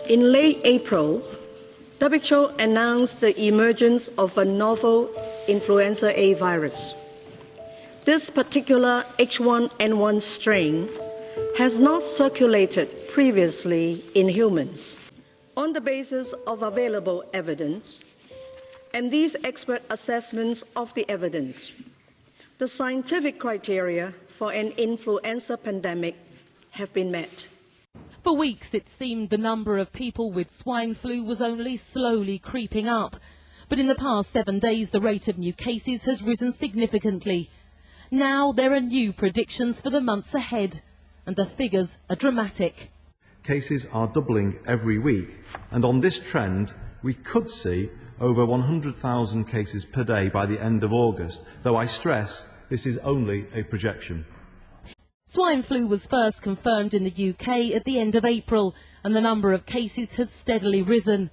In late April, WHO announced the emergence of a novel influenza A virus. This particular H1N1 strain has not circulated previously in humans. On the basis of available evidence and these expert assessments of the evidence, the scientific criteria for an influenza pandemic have been met. For weeks, it seemed the number of people with swine flu was only slowly creeping up. But in the past 7 days, the rate of new cases has risen significantly. Now there are new predictions for the months ahead, and the figures are dramatic. Cases are doubling every week, and on this trend, we could see over 100,000 cases per day by the end of August, though I stress this is only a projection. Swine flu was first confirmed in the UK at the end of April, and the number of cases has steadily risen.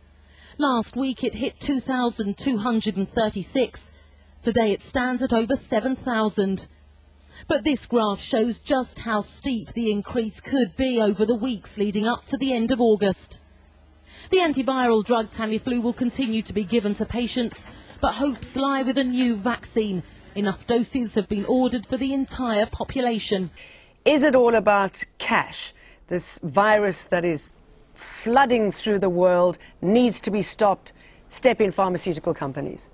Last week it hit 2,236. Today it stands at over 7,000. But this graph shows just how steep the increase could be over the weeks leading up to the end of August. The antiviral drug Tamiflu will continue to be given to patients, but hopes lie with a new vaccine. Enough doses have been ordered for the entire population. Is it all about cash? This virus that is flooding through the world needs to be stopped. Step in, pharmaceutical companies.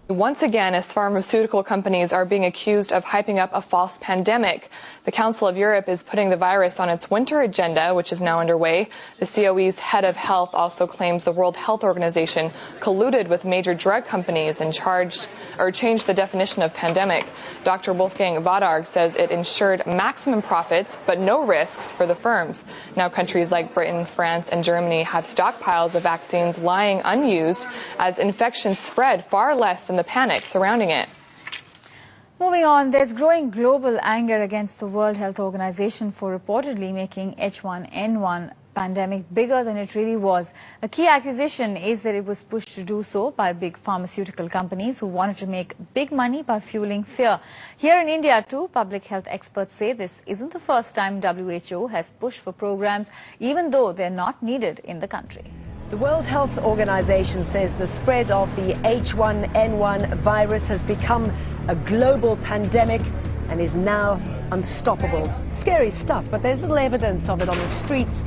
Once again, as pharmaceutical companies are being accused of hyping up a false pandemic. The Council of Europe is putting the virus on its winter agenda, which is now underway. The COE's head of health also claims the World Health Organization colluded with major drug companies and changed the definition of pandemic. Dr. Wolfgang Wodarg says it ensured maximum profits, but no risks for the firms. Now countries like Britain, France, and Germany have stockpiles of vaccines lying unused as infections spread far less than the panic surrounding it. Moving on, there's growing global anger against the World Health Organization for reportedly making H1N1 pandemic bigger than it really was. A key accusation is that it was pushed to do so by big pharmaceutical companies who wanted to make big money by fueling fear. Here in India too, public health experts say this isn't the first time WHO has pushed for programs, even though they're not needed in the country. The World Health Organization says the spread of the H1N1 virus has become a global pandemic and is now unstoppable. Scary stuff, but there's little evidence of it on the streets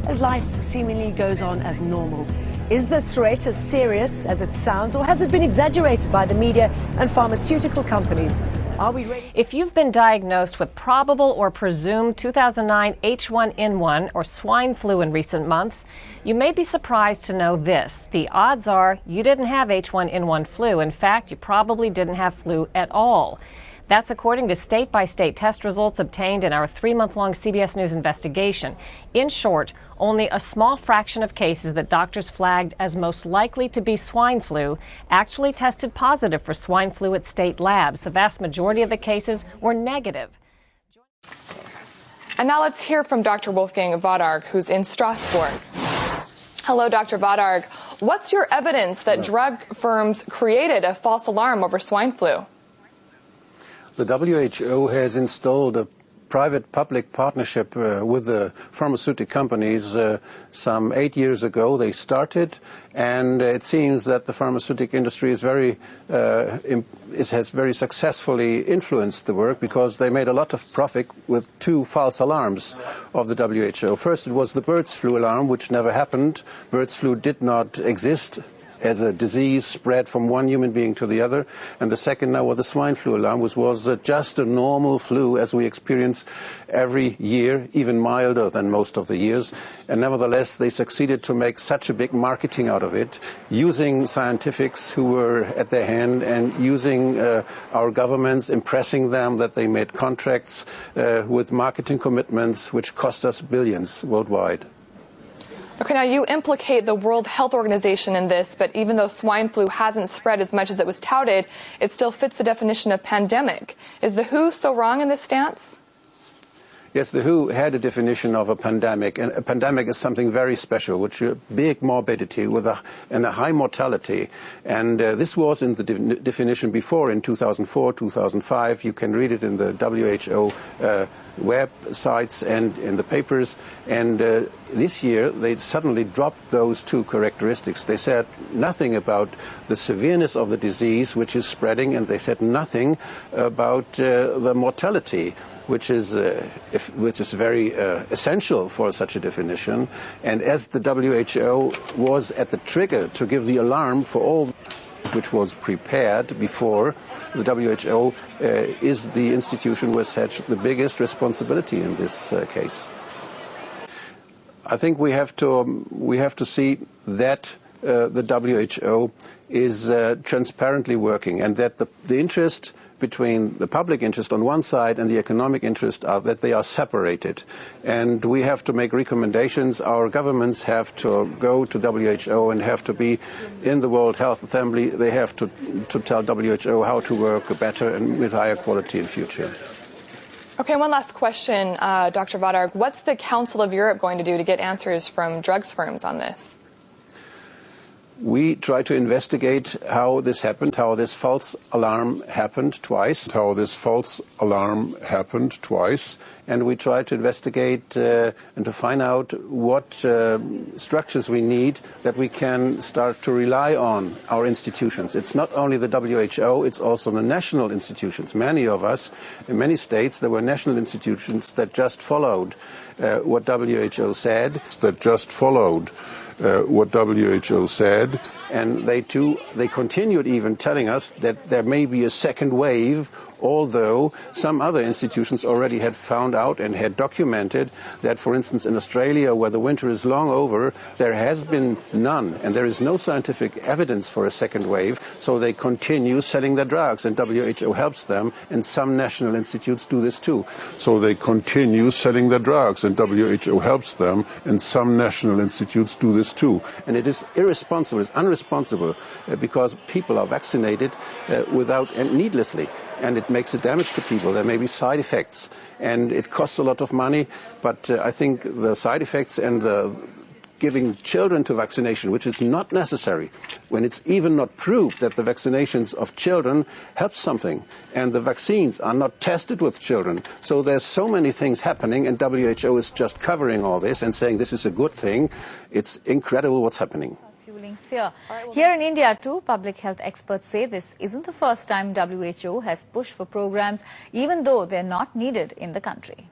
as life seemingly goes on as normal. Is the threat as serious as it sounds, or has it been exaggerated by the media and pharmaceutical companies? Are we ready? If you've been diagnosed with probable or presumed 2009 H1N1 or swine flu in recent months, you may be surprised to know this. The odds are you didn't have H1N1 flu. In fact, you probably didn't have flu at all. That's according to state-by-state test results obtained in our 3-month-long CBS News investigation. In short, only a small fraction of cases that doctors flagged as most likely to be swine flu actually tested positive for swine flu at state labs. The vast majority of the cases were negative. And now let's hear from Dr. Wolfgang Wodarg, who's in Strasbourg. Hello, Dr. Wodarg. What's your evidence that drug firms created a false alarm over swine flu? The WHO has installed a private-public partnership with the pharmaceutical companies some 8 years ago. They started, and it seems that the pharmaceutical industry is has very successfully influenced the work because they made a lot of profit with 2 false alarms of the WHO. First, it was the birds flu alarm, which never happened. Birds flu did not exist as a disease spread from one human being to the other. And the second now was the swine flu alarm, which was just a normal flu as we experience every year, even milder than most of the years. And nevertheless, they succeeded to make such a big marketing out of it, using scientifics who were at their hand and using our governments, impressing them that they made contracts with marketing commitments which cost us billions worldwide. Okay, now you implicate the World Health Organization in this, but even though swine flu hasn't spread as much as it was touted, it still fits the definition of pandemic. Is the WHO so wrong in this stance? Yes, the WHO had a definition of a pandemic, and a pandemic is something very special, which is big morbidity and a high mortality. And this was in the definition before in 2004, 2005. You can read it in the WHO websites and in the papers. And this year, they suddenly dropped those two characteristics. They said nothing about the severeness of the disease, which is spreading, and they said nothing about the mortality, which is very essential for such a definition. And as the WHO was at the trigger to give the alarm for all which was prepared before, the WHO is the institution which has the biggest responsibility in this case. I think we have to see that the WHO is transparently working, and that the interest between the public interest on one side and the economic interest are that they are separated. And we have to make recommendations. Our governments have to go to WHO and have to be in the World Health Assembly. They have to tell WHO how to work better and with higher quality in future. Okay, one last question, Dr. Vadarg. What's the Council of Europe going to do to get answers from drugs firms on this? We try to investigate how this happened, how this false alarm happened twice. And we try to investigate and to find out what structures we need that we can start to rely on our institutions. It's not only the WHO, it's also the national institutions. Many of us, in many states, there were national institutions that just followed what WHO said. And they continued even telling us that there may be a second wave, although some other institutions already had found out and had documented that, for instance, in Australia, where the winter is long over, there has been none, and there is no scientific evidence for a second wave, so they continue selling their drugs, and WHO helps them, and some national institutes do this too. And it is irresponsible, it's unresponsible, because people are vaccinated needlessly. And it makes a damage to people. There may be side effects, and it costs a lot of money. But I think the side effects and the giving children to vaccination, which is not necessary, when it's even not proved that the vaccinations of children help something, and the vaccines are not tested with children. So there's so many things happening, and WHO is just covering all this and saying this is a good thing. It's incredible what's happening. Fear. Here in India too, public health experts say this isn't the first time WHO has pushed for programs, even though they're not needed in the country.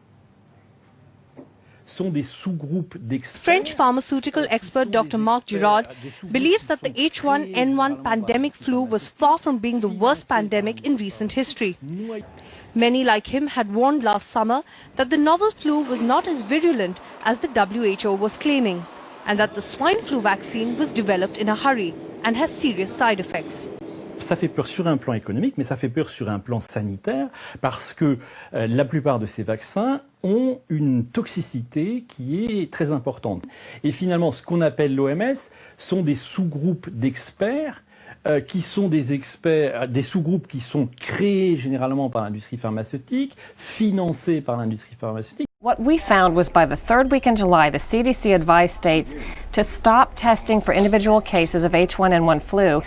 French pharmaceutical expert Dr. Marc Girard believes that the H1N1 pandemic flu was far from being the worst pandemic in recent history. Many like him had warned last summer that the novel flu was not as virulent as the WHO was claiming, and that the swine flu vaccine was developed in a hurry and has serious side effects. Ça fait peur sur un plan économique, mais ça fait peur sur un plan sanitaire, parce que la plupart de ces vaccins ont une toxicité qui est très importante. Et finalement, ce qu'on appelle l'OMS sont des sous-groupes d'experts, qui sont des experts, des sous-groupes qui sont créés généralement par l'industrie pharmaceutique, financés par l'industrie pharmaceutique. What we found was by the third week in July, the CDC advised states to stop testing for individual cases of H1N1 flu,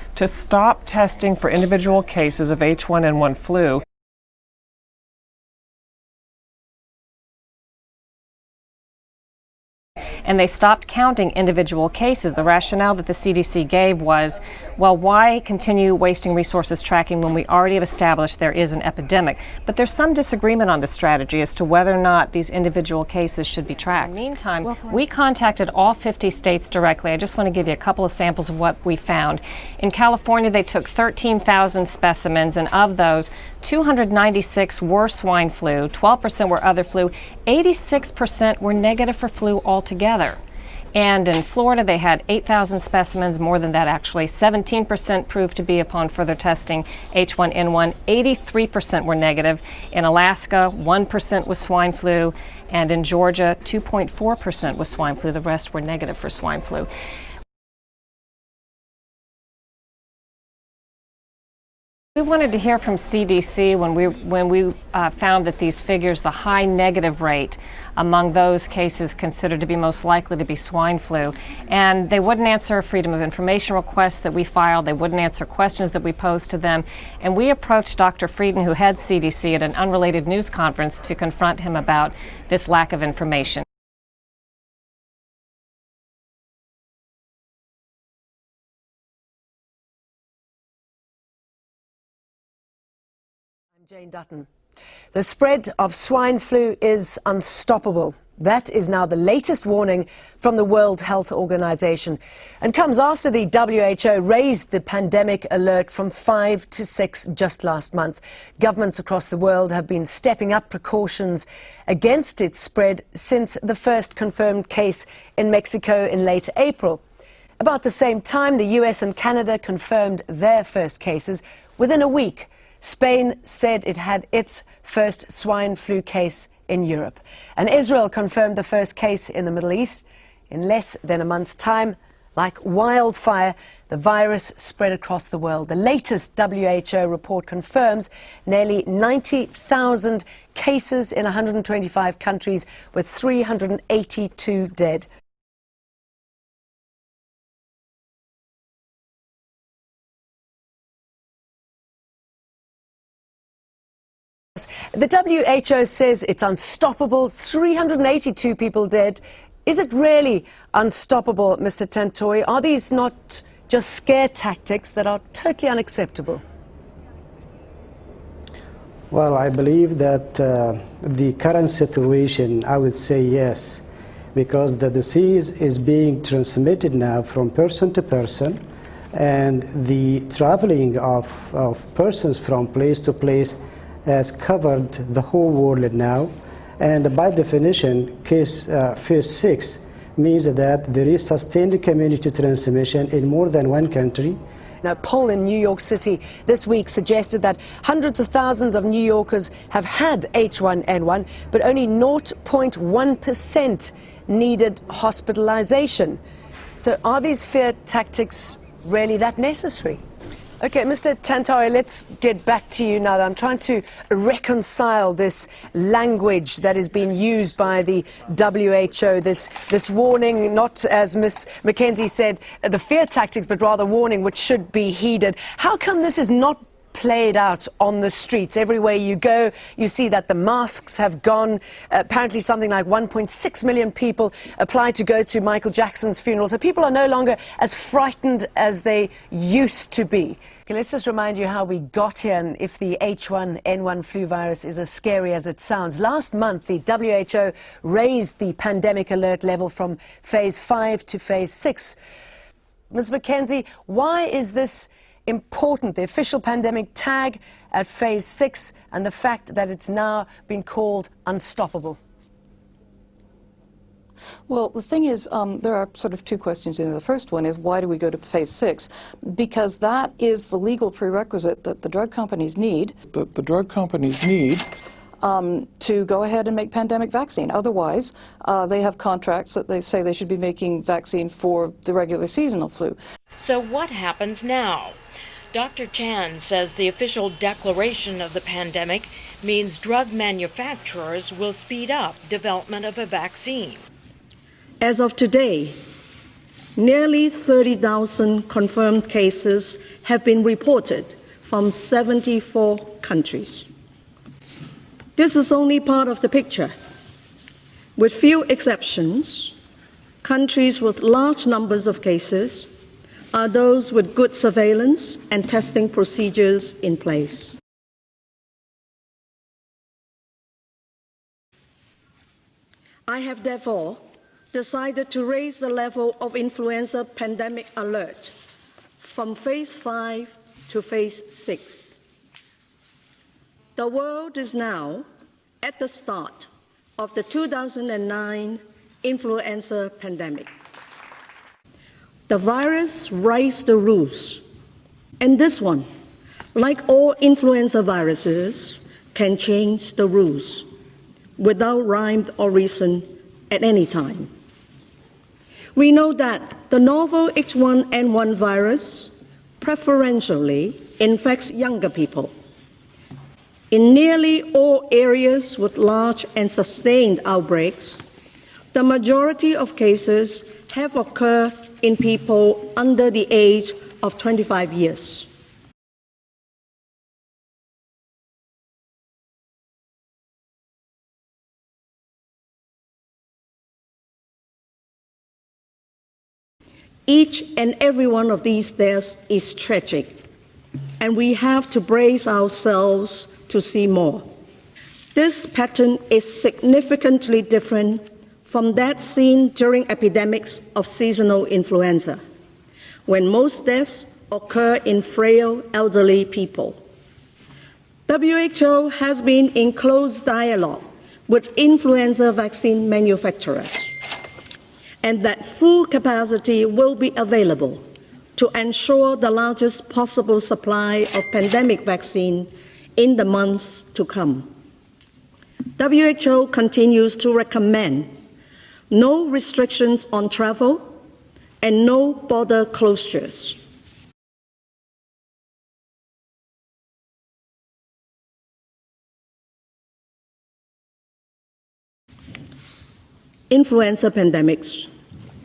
and they stopped counting individual cases. The rationale that the CDC gave was, well, why continue wasting resources tracking when we already have established there is an epidemic? But there's some disagreement on the strategy as to whether or not these individual cases should be tracked. In the meantime, we contacted all 50 states directly. I just want to give you a couple of samples of what we found. In California, they took 13,000 specimens, and of those, 296 were swine flu, 12% were other flu, 86% were negative for flu altogether. And in Florida, they had 8,000 specimens, more than that actually. 17% proved to be, upon further testing, H1N1. 83% were negative. In Alaska, 1% was swine flu. And in Georgia, 2.4% was swine flu. The rest were negative for swine flu. We wanted to hear from CDC when we found that these figures, the high negative rate among those cases considered to be most likely to be swine flu. And they wouldn't answer Freedom of Information requests that we filed. They wouldn't answer questions that we posed to them. And we approached Dr. Frieden, who heads CDC, at an unrelated news conference to confront him about this lack of information. Jane Dutton. The spread of swine flu is unstoppable. That is now the latest warning from the World Health Organization and comes after the WHO raised the pandemic alert from 5 to 6 just last month. Governments across the world have been stepping up precautions against its spread since the first confirmed case in Mexico in late April. About the same time, the US and Canada confirmed their first cases. Within a week, Spain said it had its first swine flu case in Europe. And Israel confirmed the first case in the Middle East. In less than a month's time, like wildfire, the virus spread across the world. The latest WHO report confirms nearly 90,000 cases in 125 countries, with 382 dead. The WHO says it's unstoppable, 382 people dead. Is it really unstoppable, Mr. Tantoy? Are these not just scare tactics that are totally unacceptable? Well, I believe that the current situation, I would say yes, because the disease is being transmitted now from person to person, and the traveling of persons from place to place has covered the whole world now, and by definition, phase 6 means that there is sustained community transmission in more than one country. A poll in New York City this week suggested that hundreds of thousands of New Yorkers have had H1N1, but only 0.1% needed hospitalization. So are these fear tactics really that necessary? Okay, Mr. Tantoy, let's get back to you now. I'm trying to reconcile this language that is being used by the WHO, this warning, not, as Ms. McKenzie said, the fear tactics, but rather warning, which should be heeded. How come this is not played out on the streets? Everywhere you go, you see that the masks have gone. Apparently something like 1.6 million people applied to go to Michael Jackson's funeral. So people are no longer as frightened as they used to be. Okay, let's just remind you how we got here and if the H1N1 flu virus is as scary as it sounds. Last month, the WHO raised the pandemic alert level from phase 5 to phase 6. Ms. McKenzie, why is this important, the official pandemic tag at phase 6 and the fact that it's now been called unstoppable? Well, the thing is, there are sort of two questions in there. The first one is, why do we go to phase 6? Because that is the legal prerequisite that the drug companies need. The drug companies need to go ahead and make pandemic vaccine. Otherwise, they have contracts that they say they should be making vaccine for the regular seasonal flu. So what happens now? Dr. Chan says the official declaration of the pandemic means drug manufacturers will speed up development of a vaccine. As of today, nearly 30,000 confirmed cases have been reported from 74 countries. This is only part of the picture. With few exceptions, countries with large numbers of cases are those with good surveillance and testing procedures in place. I have therefore decided to raise the level of influenza pandemic alert from phase 5 to phase 6. The world is now at the start of the 2009 influenza pandemic. The virus raised the rules, and this one, like all influenza viruses, can change the rules without rhyme or reason at any time. We know that the novel H1N1 virus preferentially infects younger people. In nearly all areas with large and sustained outbreaks, the majority of cases have occurred in people under the age of 25 years. Each and every one of these deaths is tragic, and we have to brace ourselves to see more. This pattern is significantly different from that seen during epidemics of seasonal influenza, when most deaths occur in frail elderly people. WHO has been in close dialogue with influenza vaccine manufacturers, and that full capacity will be available to ensure the largest possible supply of pandemic vaccine in the months to come. WHO continues to recommend no restrictions on travel and no border closures. Influenza pandemics,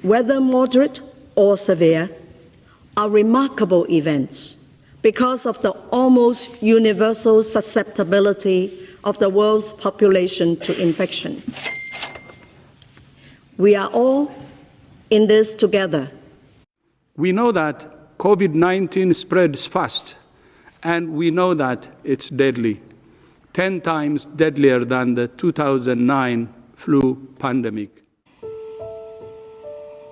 whether moderate or severe, are remarkable events because of the almost universal susceptibility of the world's population to infection. We are all in this together. We know that COVID-19 spreads fast, and we know that it's deadly, 10 times deadlier than the 2009 flu pandemic.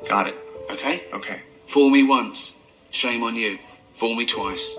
Got it. Okay? Okay. Fool me once, shame on you. Fool me twice,